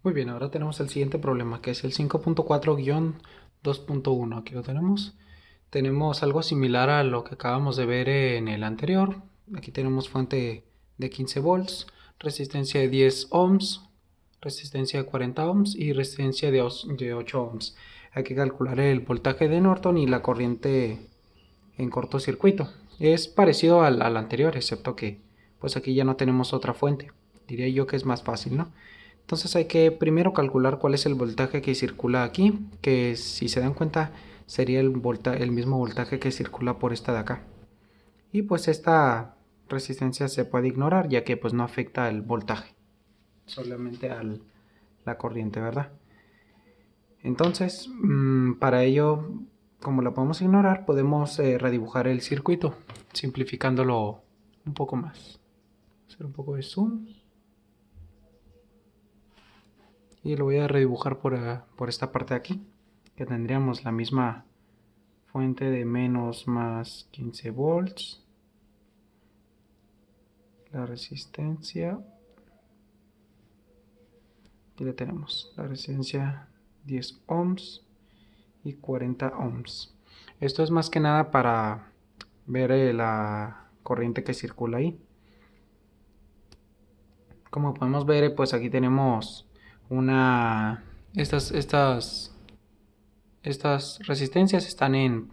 Muy bien, ahora tenemos el siguiente problema, que es el 5.4-2.1. Aquí lo tenemos. Tenemos algo similar a lo que acabamos de ver en el anterior. Aquí tenemos fuente de 15 volts, resistencia de 10 ohms, resistencia de 40 ohms y resistencia de 8 ohms. Hay que calcular el voltaje de Norton y la corriente en cortocircuito. Es parecido al anterior, excepto que pues aquí ya no tenemos otra fuente. Diría yo que es más fácil, ¿no? Entonces hay que primero calcular cuál es el voltaje que circula aquí, que si se dan cuenta sería el mismo voltaje que circula por esta de acá. Y pues esta resistencia se puede ignorar ya que pues no afecta el voltaje, solamente a la corriente, ¿verdad? Entonces, para ello, como la podemos ignorar, podemos redibujar el circuito, simplificándolo un poco más. Hacer un poco de zoom. Y lo voy a redibujar por esta parte de aquí, que tendríamos la misma fuente de menos más 15 volts, la resistencia, aquí la tenemos, la resistencia 10 ohms y 40 ohms. Esto es más que nada para ver la corriente que circula ahí. Como podemos ver, pues aquí tenemos una... Estas resistencias están en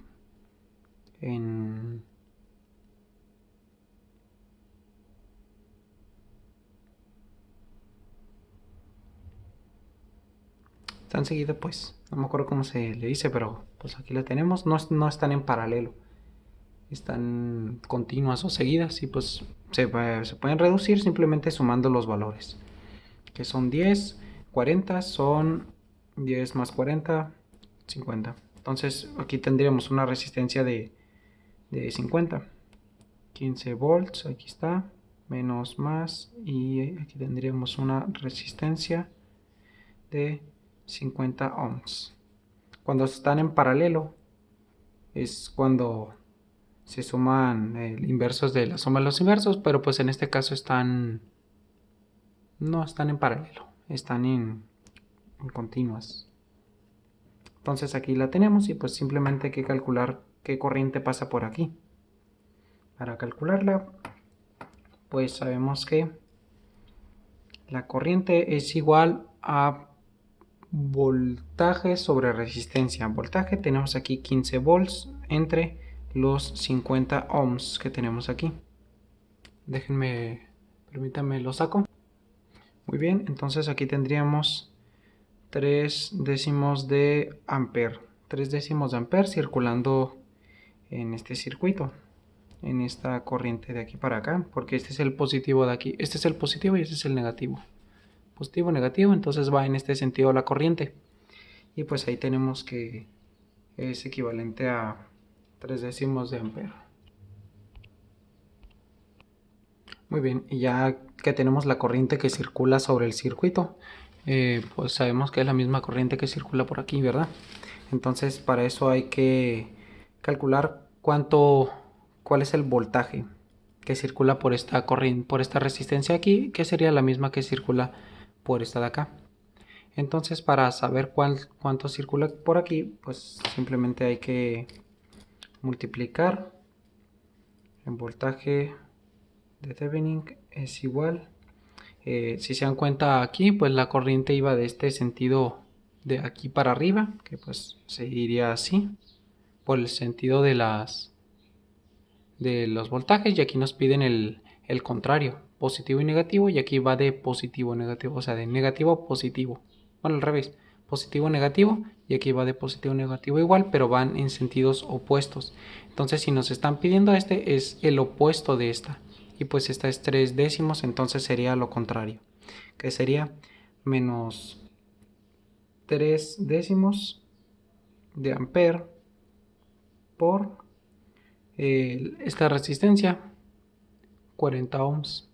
están seguidas, pues no me acuerdo cómo se le dice, pero pues aquí la tenemos. No están en paralelo, están continuas o seguidas y pues se pueden reducir simplemente sumando los valores, que son 10, 40, son 10 más 40, 50. Entonces aquí tendríamos una resistencia de 50, 15 volts, aquí está, menos más, y aquí tendríamos una resistencia de 50 ohms. Cuando están en paralelo es cuando se suman inversos de la suma de los inversos, pero pues en este caso no están en paralelo, están en continuas. Entonces aquí la tenemos y pues simplemente hay que calcular qué corriente pasa por aquí. Para calcularla, pues sabemos que la corriente es igual a voltaje sobre resistencia. Voltaje tenemos aquí 15 volts entre los 50 ohms que tenemos aquí. Permítanme lo saco. Muy bien, entonces aquí tendríamos 3 décimos de ampere. 3 décimos de ampere circulando en este circuito, en esta corriente de aquí para acá, porque este es el positivo de aquí. Este es el positivo y este es el negativo. Positivo, negativo, entonces va en este sentido la corriente. Y pues ahí tenemos que es equivalente a 3 décimos de ampere. Muy bien, y ya que tenemos la corriente que circula sobre el circuito, pues sabemos que es la misma corriente que circula por aquí, ¿verdad? Entonces para eso hay que calcular cuál es el voltaje que circula por esta corriente, por esta resistencia aquí, que sería la misma que circula por esta de acá. Entonces para saber cuánto circula por aquí, pues simplemente hay que multiplicar el voltaje de Thevenin es igual. Si se dan cuenta aquí, pues la corriente iba de este sentido de aquí para arriba, que pues se iría así, por el sentido de los voltajes, y aquí nos piden el contrario, positivo y negativo, y aquí va de positivo a negativo, o sea, de negativo a positivo. Bueno, al revés, positivo negativo, y aquí va de positivo negativo igual, pero van en sentidos opuestos. Entonces, si nos están pidiendo este, es el opuesto de esta. Y pues esta es 3 décimos, entonces sería lo contrario, que sería menos 3 décimos de ampere por esta resistencia, 40 ohms.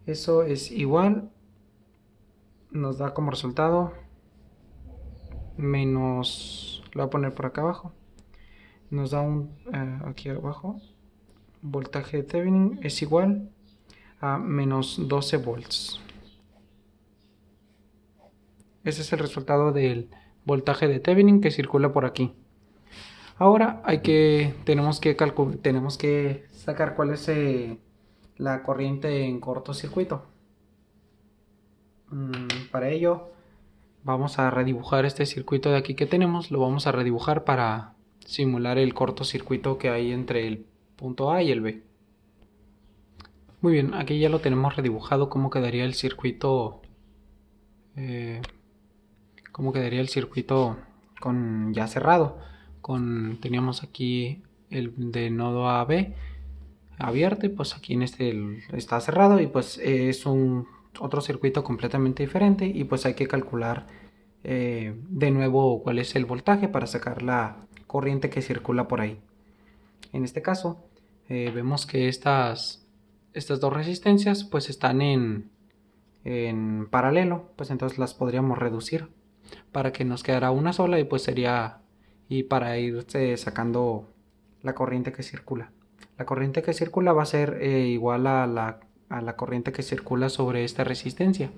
Eso es igual, nos da como resultado menos, lo voy a poner por acá abajo, nos da aquí abajo, voltaje de Thevenin es igual a menos 12 volts. Ese es el resultado del voltaje de Thevenin que circula por aquí. Ahora tenemos que sacar cuál es la corriente en cortocircuito. Para ello vamos a redibujar este circuito de aquí que tenemos. Lo vamos a redibujar para simular el cortocircuito que hay entre el punto A y el B. Muy bien, aquí ya lo tenemos redibujado. ¿Cómo quedaría el circuito? ¿Cómo quedaría el circuito con ya cerrado? Teníamos aquí el de nodo A a B abierto, y pues aquí en este está cerrado, y pues es otro circuito completamente diferente, y pues hay que calcular de nuevo cuál es el voltaje para sacar la corriente que circula por ahí. En este caso vemos que estas dos resistencias pues están en paralelo, pues entonces las podríamos reducir para que nos quedara una sola, y pues para irse sacando la corriente que circula. La corriente que circula va a ser igual a la corriente que circula sobre esta resistencia.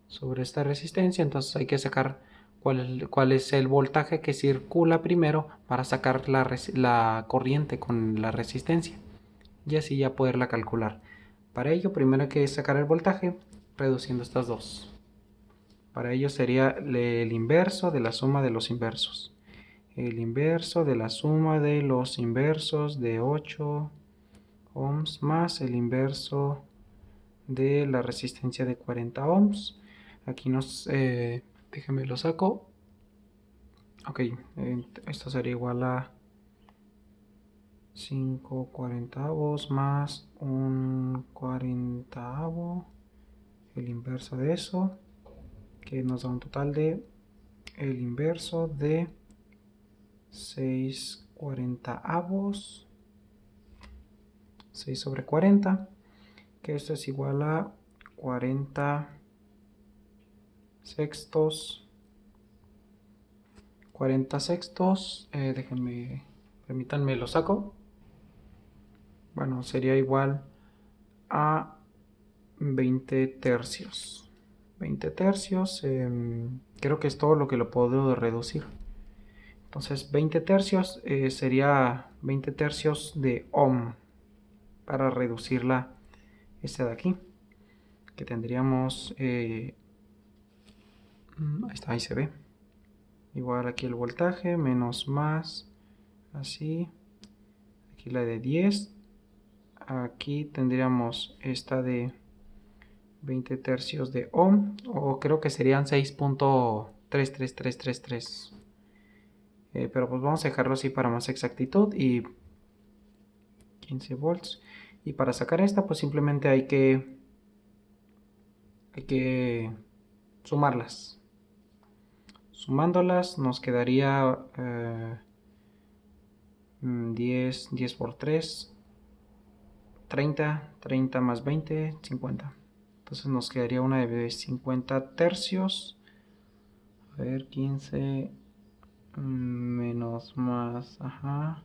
Entonces hay que sacar cuál es el voltaje que circula primero para sacar la corriente con la resistencia, y así ya poderla calcular. Para ello primero hay que sacar el voltaje reduciendo estas dos. Para ello sería el inverso de la suma de los inversos. El inverso de la suma de los inversos de 8 ohms más el inverso de la resistencia de 40 ohms. Aquí déjenme lo saco. Ok, esto sería igual a 5 cuarentavos más un cuarentavo, el inverso de eso, que nos da un total de el inverso de 6 cuarentavos, 6 sobre 40, que esto es igual a 40 sextos. 40 sextos, permítanme lo saco. Bueno, sería igual a 20 tercios. 20 tercios, creo que es todo lo que lo puedo reducir. Entonces 20 tercios sería 20 tercios de ohm para reducirla esta de aquí, que tendríamos ahí está, ahí se ve, igual aquí el voltaje menos más, así, aquí la de 10, aquí tendríamos esta de 20 tercios de ohm, o creo que serían 6.33333, pero pues vamos a dejarlo así para más exactitud, y 15 volts. Y para sacar esta pues simplemente hay que sumarlas. Sumándolas nos quedaría 10 por 3, 30, 30 más 20, 50. Entonces nos quedaría una de 50 tercios. A ver, 15 menos más, ajá,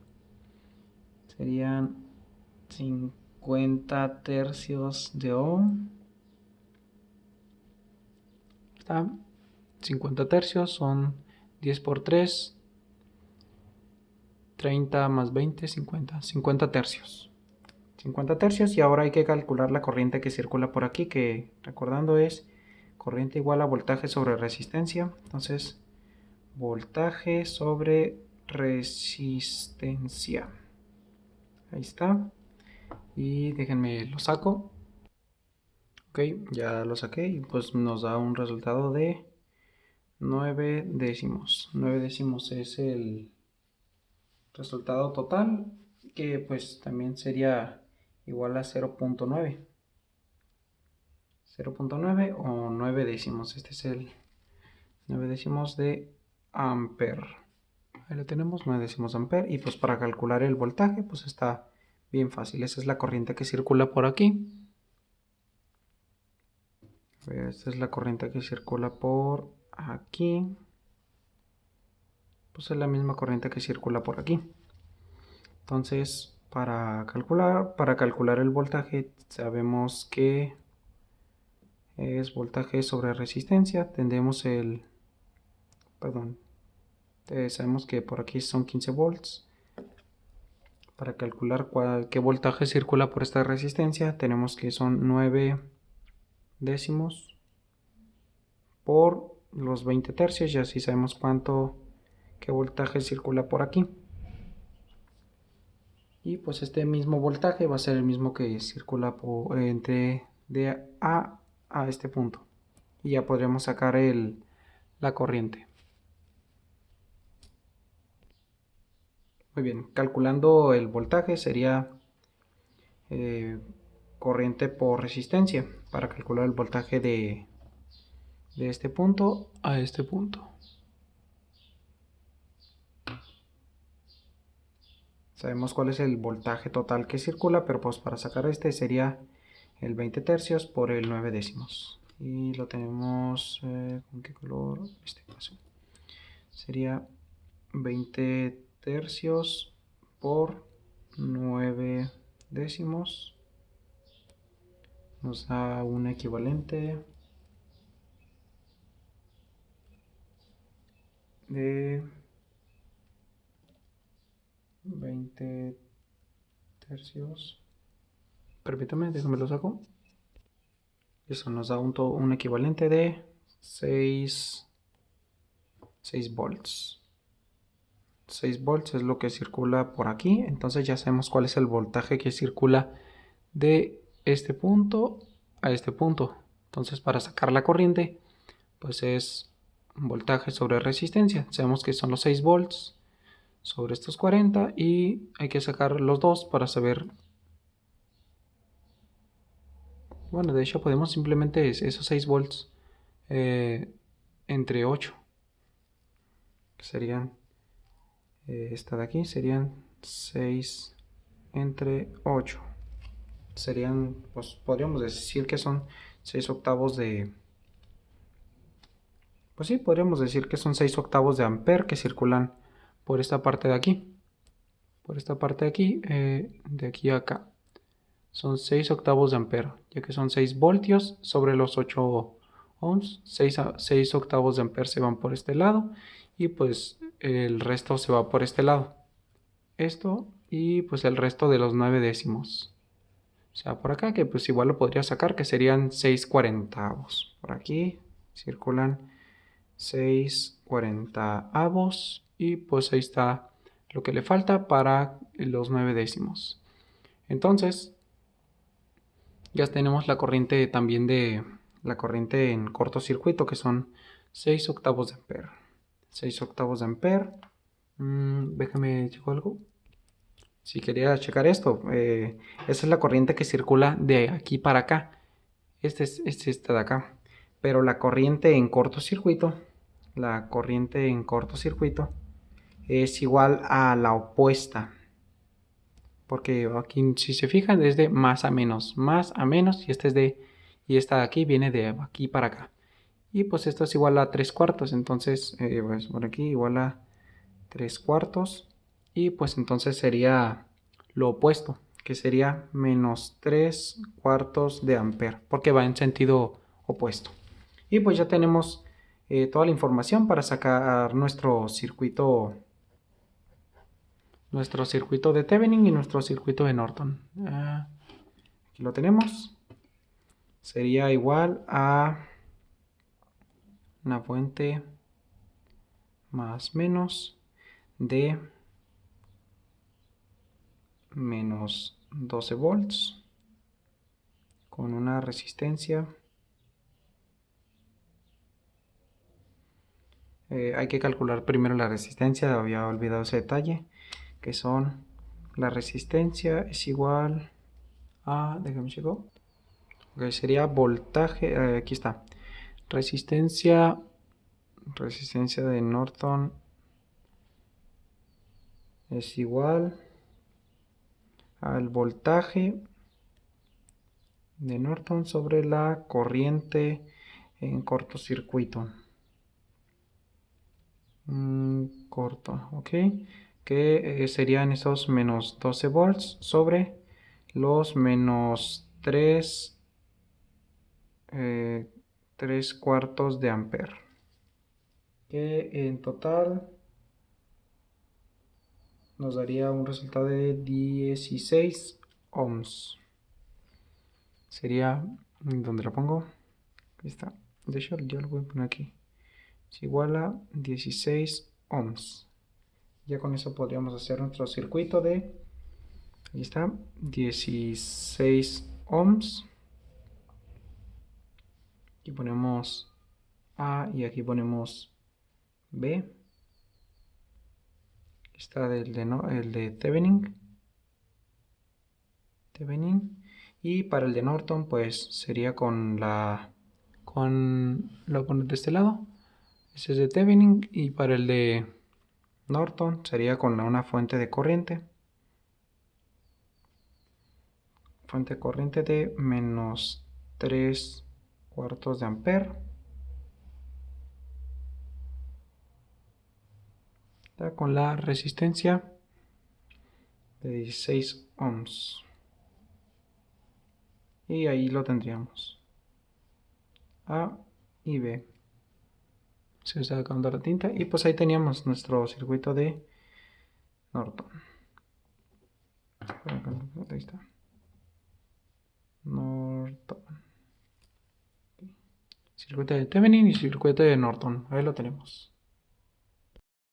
serían 50 tercios de ohm. Está. 50 tercios son 10 por 3, 30 más 20, 50. 50 tercios. 50 tercios, y ahora hay que calcular la corriente que circula por aquí, que recordando es corriente igual a voltaje sobre resistencia. Entonces, voltaje sobre resistencia. Ahí está. Y déjenme lo saco. Ok, ya lo saqué, y pues nos da un resultado de 9 décimos. 9 décimos es el resultado total, que pues también sería igual a 0.9. 0.9 o 9 décimos. Este es el 9 décimos de amper. Ahí lo tenemos, 9 décimos de amper. Y pues para calcular el voltaje pues está bien fácil. Esa es la corriente que circula por aquí. Esta es la corriente que circula por aquí. Pues es la misma corriente que circula por aquí. Entonces, para calcular el voltaje, sabemos que es voltaje sobre resistencia. Tendremos sabemos que por aquí son 15 volts. Para calcular qué voltaje circula por esta resistencia, tenemos que son 9 décimos por los 20 tercios, y así sabemos qué voltaje circula por aquí. Y pues este mismo voltaje va a ser el mismo que circula de A a este punto. Y ya podremos sacar la corriente. Muy bien, calculando el voltaje sería corriente por resistencia para calcular el voltaje de este punto a este punto. Sabemos cuál es el voltaje total que circula, pero pues para sacar este sería el 20 tercios por el 9 décimos. Y lo tenemos, ¿con qué color? Este paso. Sería 20 tercios por 9 décimos. Nos da un equivalente de 20 tercios. Permítame, déjame lo saco. Eso nos da un equivalente de 6 volts. 6 volts es lo que circula por aquí. Entonces ya sabemos cuál es el voltaje que circula de este punto a este punto. Entonces para sacar la corriente, pues es voltaje sobre resistencia. Sabemos que son los 6 volts sobre estos 40 y hay que sacar los dos para saber. Bueno, de hecho podemos simplemente esos 6 volts entre 8, que serían esta de aquí, serían 6 entre 8. Serían, pues podríamos decir que son 6 octavos de... Pues sí, podríamos decir que son 6 octavos de amper que circulan por esta parte de aquí. Por esta parte de aquí a acá. Son 6 octavos de amper, ya que son 6 voltios sobre los 8 ohms. 6 octavos de amper se van por este lado y pues el resto se va por este lado. Esto y pues el resto de los 9 décimos. O sea, por acá que pues igual lo podría sacar, que serían 6 cuarentavos. Por aquí circulan 6 cuarentavos y pues ahí está lo que le falta para los 9 décimos. Entonces ya tenemos la corriente también de la corriente en cortocircuito, que son 6 octavos de amper. 6 octavos de amper. Déjame checar algo. Si quería checar esto, esa es la corriente que circula de aquí para acá. Este es esta de acá. Pero la corriente en cortocircuito es igual a la opuesta. Porque aquí, si se fijan, es de más a menos, y esta de aquí viene de aquí para acá. Y pues esto es igual a 3 cuartos, entonces, pues por aquí igual a 3 cuartos. Y pues entonces sería lo opuesto, que sería menos 3 cuartos de amper, porque va en sentido opuesto. Y pues ya tenemos toda la información para sacar nuestro circuito de Thevenin y nuestro circuito de Norton. Aquí lo tenemos. Sería igual a una fuente más menos de menos 12 volts con una resistencia. Hay que calcular primero la resistencia, había olvidado ese detalle, que son la resistencia es igual a, déjame checar, okay, sería voltaje, aquí está, resistencia de Norton es igual al voltaje de Norton sobre la corriente en cortocircuito. Corto, ok, que serían esos menos 12 volts sobre los menos 3 3/4 de ampere, que en total nos daría un resultado de 16 ohms. Sería, ¿dónde lo pongo? Ahí está. De hecho, ya lo voy a poner aquí. Es igual a 16 ohms. Ya con eso podríamos hacer nuestro circuito de, ahí está, 16 ohms. Aquí ponemos A y aquí ponemos B. Está el de Thevenin. Y para el de Norton, pues sería lo pongo de este lado. Ese es de Thevenin. Y para el de Norton sería con una fuente de corriente. Fuente de corriente de menos 3/4 de ampere. Con la resistencia de 16 ohms. Y ahí lo tendríamos. A y B. Se está acabando la tinta. Y pues ahí teníamos nuestro circuito de Norton. Ahí está. Norton. Circuito de Thevenin y circuito de Norton. Ahí lo tenemos.